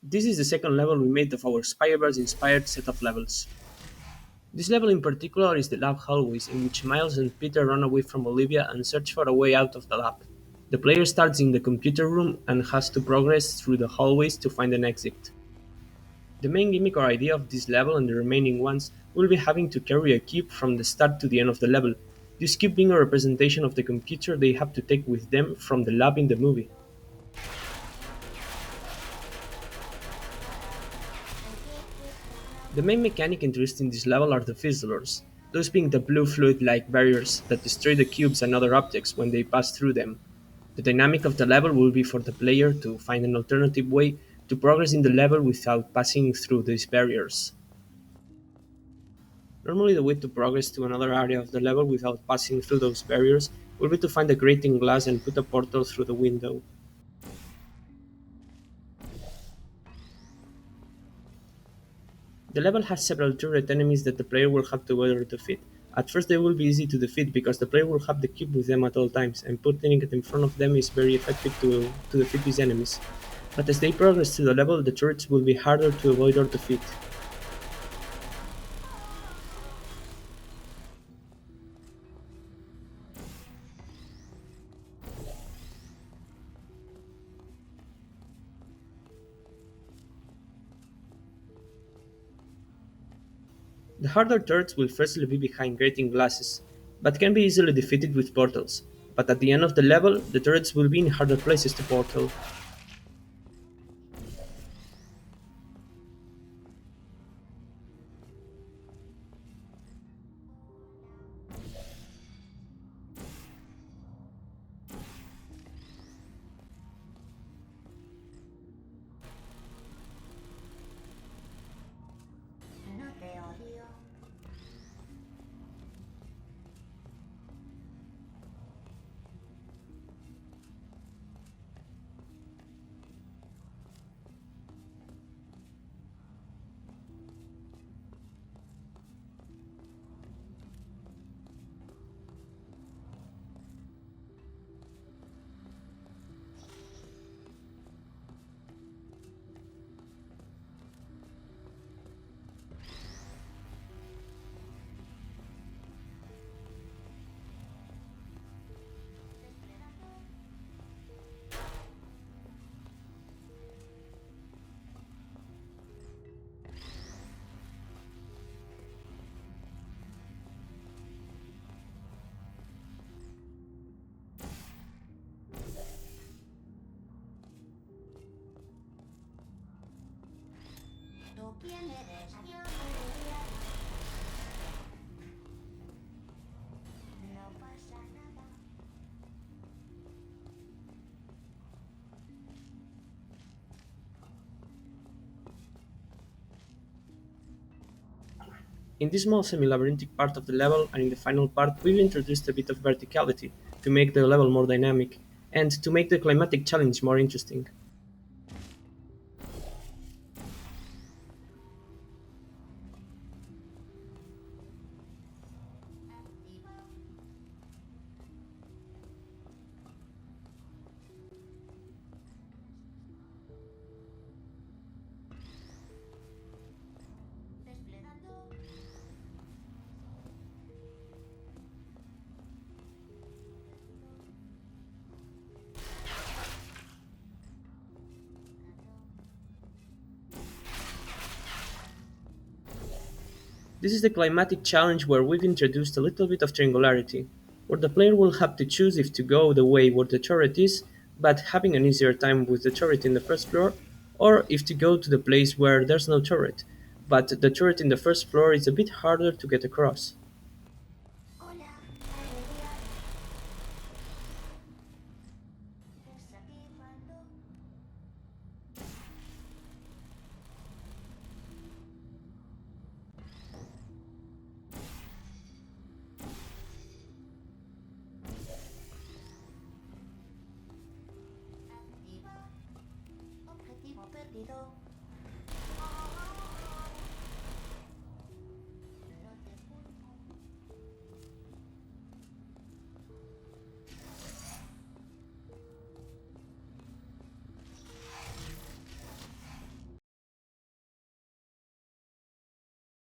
This is the second level we made of our Spireverse inspired set of levels. This level in particular is the lab hallways in which Miles and Peter run away from Olivia and search for a way out of the lab. The player starts in the computer room and has to progress through the hallways to find an exit. The main gimmick or idea of this level and the remaining ones will be having to carry a cube from the start to the end of the level, this cube being a representation of the computer they have to take with them from the lab in the movie. The main mechanic introduced in this level are the fizzlers, those being the blue fluid-like barriers that destroy the cubes and other objects when they pass through them. The dynamic of the level will be for the player to find an alternative way to progress in the level without passing through these barriers. Normally the way to progress to another area of the level without passing through those barriers will be to find a grating glass and put a portal through the window. The level has several turret enemies that the player will have to weather to defeat. At first they will be easy to defeat because the player will have the cube with them at all times, and putting it in front of them is very effective to defeat these enemies. But as they progress through the level, the turrets will be harder to avoid or defeat. The harder turrets will firstly be behind grating glasses, but can be easily defeated with portals. But at the end of the level, the turrets will be in harder places to portal. No te odio. ¿Tú quién eres? Yo. No pasa nada. In this small semi-labyrinthic part of the level and in the final part, we've introduced a bit of verticality to make the level more dynamic, and to make the climatic challenge more interesting. Desplegando. This is the climatic challenge where we've introduced a little bit of triangularity, where the player will have to choose if to go the way where the turret is, but having an easier time with the turret in the first floor, or if to go to the place where there's no turret, but the turret in the first floor is a bit harder to get across. Hola. Alegría. Desactivando. Activa. Objetivo perdido.